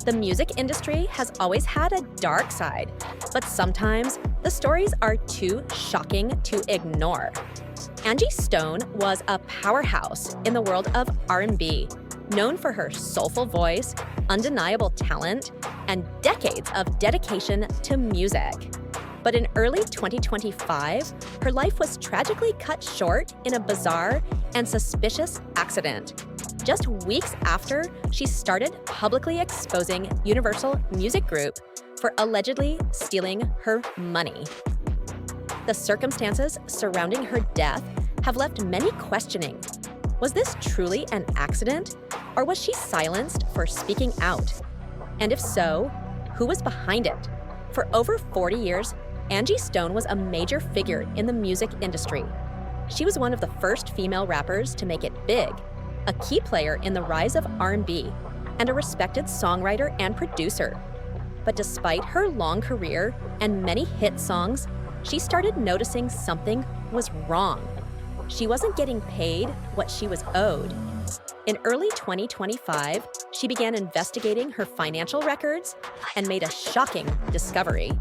The music industry has always had a dark side, but sometimes the stories are too shocking to ignore. Angie Stone was a powerhouse in the world of R&B, known for her soulful voice, undeniable talent, and decades of dedication to music. But in early 2025, her life was tragically cut short in a bizarre and suspicious accident. Just weeks after she started publicly exposing Universal Music Group for allegedly stealing her money. The circumstances surrounding her death have left many questioning. Was this truly an accident, or was she silenced for speaking out? And if so, who was behind it? For over 40 years, Angie Stone was a major figure in the music industry. She was one of the first female rappers to make it big, a key player in the rise of R&B, and a respected songwriter and producer. But despite her long career and many hit songs, she started noticing something was wrong. She wasn't getting paid what she was owed. In early 2025, she began investigating her financial records and made a shocking discovery.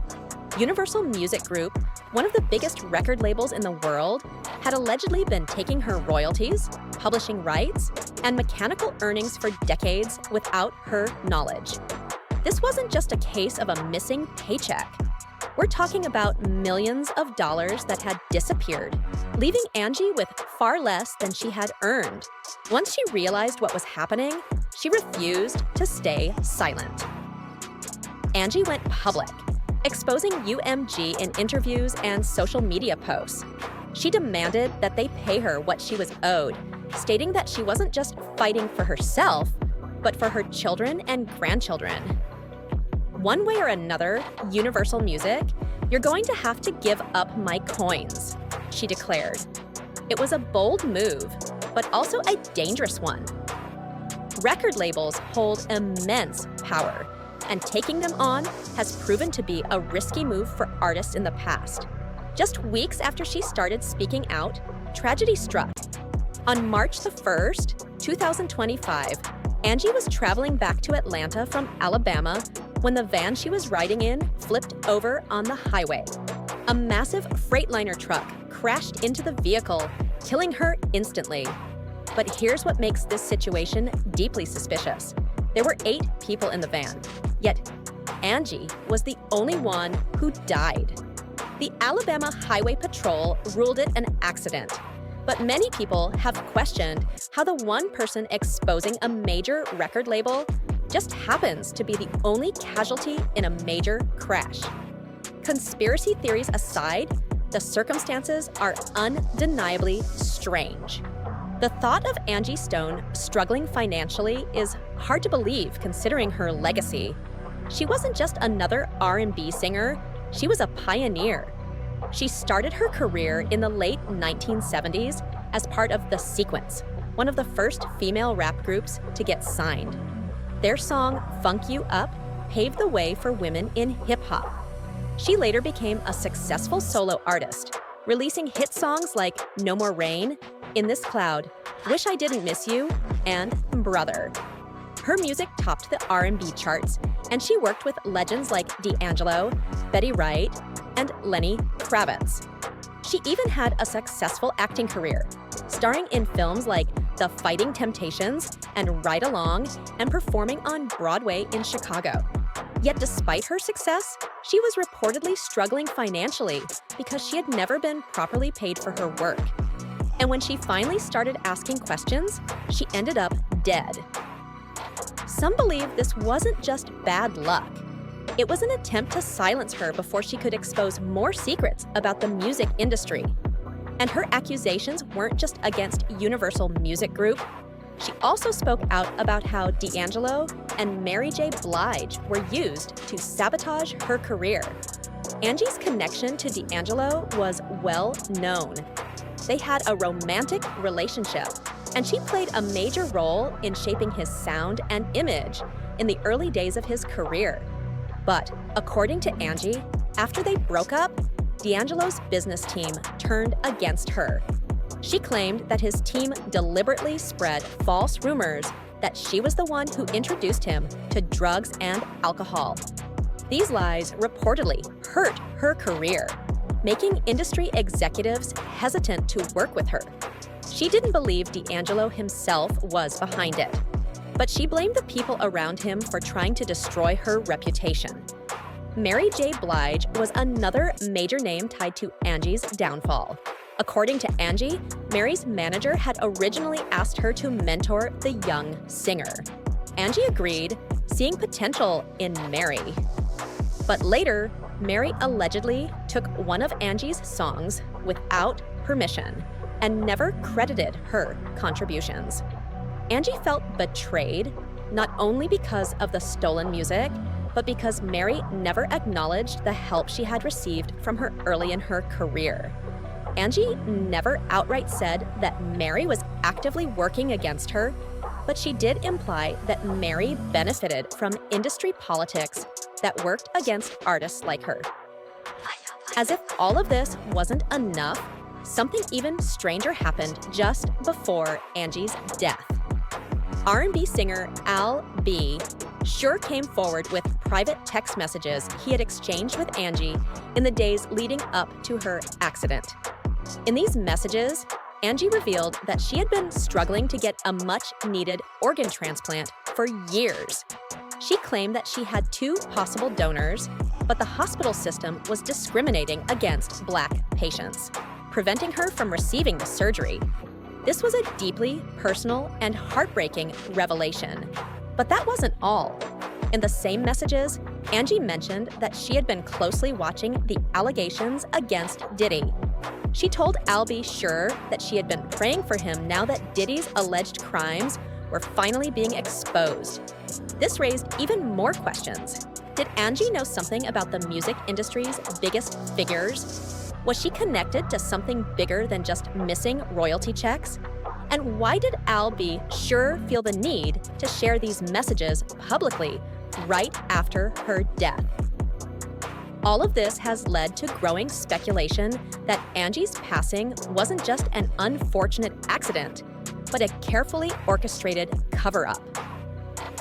Universal Music Group, one of the biggest record labels in the world, had allegedly been taking her royalties, publishing rights, and mechanical earnings for decades without her knowledge. This wasn't just a case of a missing paycheck. We're talking about millions of dollars that had disappeared, leaving Angie with far less than she had earned. Once she realized what was happening, she refused to stay silent. Angie went public, exposing UMG in interviews and social media posts. She demanded that they pay her what she was owed, stating that she wasn't just fighting for herself, but for her children and grandchildren. One way or another, Universal Music, you're going to have to give up my coins, she declared. It was a bold move, but also a dangerous one. Record labels hold immense power, and taking them on has proven to be a risky move for artists in the past. Just weeks after she started speaking out, tragedy struck. On March the 1st, 2025, Angie was traveling back to Atlanta from Alabama when the van she was riding in flipped over on the highway. A massive Freightliner truck crashed into the vehicle, killing her instantly. But here's what makes this situation deeply suspicious. There were 8 people in the van, yet Angie was the only one who died. The Alabama Highway Patrol ruled it an accident, but many people have questioned how the one person exposing a major record label just happens to be the only casualty in a major crash. Conspiracy theories aside, the circumstances are undeniably strange. The thought of Angie Stone struggling financially is hard to believe considering her legacy. She wasn't just another R&B singer, she was a pioneer. She started her career in the late 1970s as part of The Sequence, one of the first female rap groups to get signed. Their song, Funk You Up, paved the way for women in hip-hop. She later became a successful solo artist, releasing hit songs like No More Rain, In This Cloud, Wish I Didn't Miss You, and Brother. Her music topped the R&B charts, and she worked with legends like D'Angelo, Betty Wright, and Lenny Kravitz. She even had a successful acting career, starring in films like The Fighting Temptations and Ride Along, and performing on Broadway in Chicago. Yet despite her success, she was reportedly struggling financially because she had never been properly paid for her work. And when she finally started asking questions, she ended up dead. Some believe this wasn't just bad luck. It was an attempt to silence her before she could expose more secrets about the music industry. And her accusations weren't just against Universal Music Group. She also spoke out about how D'Angelo and Mary J. Blige were used to sabotage her career. Angie's connection to D'Angelo was well known. They had a romantic relationship, and she played a major role in shaping his sound and image in the early days of his career. But according to Angie, after they broke up, D'Angelo's business team turned against her. She claimed that his team deliberately spread false rumors that she was the one who introduced him to drugs and alcohol. These lies reportedly hurt her career, making industry executives hesitant to work with her. She didn't believe D'Angelo himself was behind it, but she blamed the people around him for trying to destroy her reputation. Mary J. Blige was another major name tied to Angie's downfall. According to Angie, Mary's manager had originally asked her to mentor the young singer. Angie agreed, seeing potential in Mary. But later, Mary allegedly took one of Angie's songs without permission and never credited her contributions. Angie felt betrayed, not only because of the stolen music, but because Mary never acknowledged the help she had received from her early in her career. Angie never outright said that Mary was actively working against her, but she did imply that Mary benefited from industry politics that worked against artists like her. As if all of this wasn't enough, something even stranger happened just before Angie's death. R&B singer Al B sure came forward with private text messages he had exchanged with Angie in the days leading up to her accident. In these messages, Angie revealed that she had been struggling to get a much-needed organ transplant for years. She claimed that she had 2 possible donors, but the hospital system was discriminating against Black patients, preventing her from receiving the surgery. This was a deeply personal and heartbreaking revelation. But that wasn't all. In the same messages, Angie mentioned that she had been closely watching the allegations against Diddy. She told Al B. Sure that she had been praying for him now that Diddy's alleged crimes were finally being exposed. This raised even more questions. Did Angie know something about the music industry's biggest figures? Was she connected to something bigger than just missing royalty checks? And why did Al B. Sure feel the need to share these messages publicly right after her death? All of this has led to growing speculation that Angie's passing wasn't just an unfortunate accident, but a carefully orchestrated cover-up.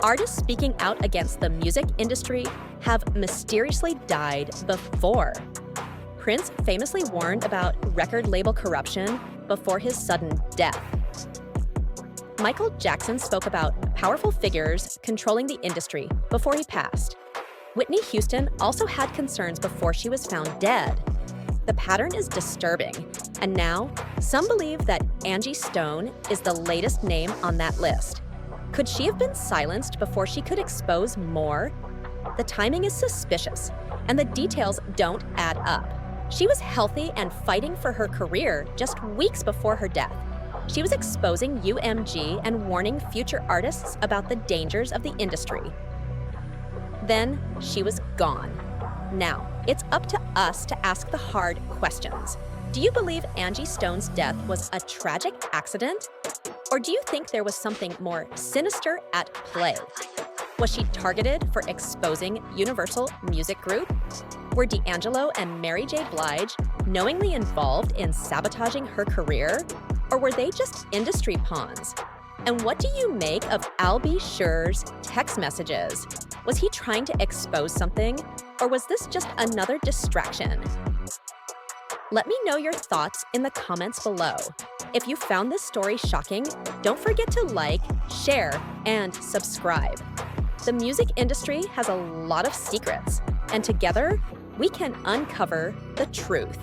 Artists speaking out against the music industry have mysteriously died before. Prince famously warned about record label corruption before his sudden death. Michael Jackson spoke about powerful figures controlling the industry before he passed. Whitney Houston also had concerns before she was found dead. The pattern is disturbing, and now some believe that Angie Stone is the latest name on that list. Could she have been silenced before she could expose more? The timing is suspicious, and the details don't add up. She was healthy and fighting for her career just weeks before her death. She was exposing UMG and warning future artists about the dangers of the industry. Then she was gone. Now, it's up to us to ask the hard questions. Do you believe Angie Stone's death was a tragic accident? Or do you think there was something more sinister at play? Was she targeted for exposing Universal Music Group? Were D'Angelo and Mary J. Blige knowingly involved in sabotaging her career? Or were they just industry pawns? And what do you make of Al B. Sure's text messages? Was he trying to expose something, or was this just another distraction? Let me know your thoughts in the comments below. If you found this story shocking, don't forget to like, share, and subscribe. The music industry has a lot of secrets, and together, we can uncover the truth.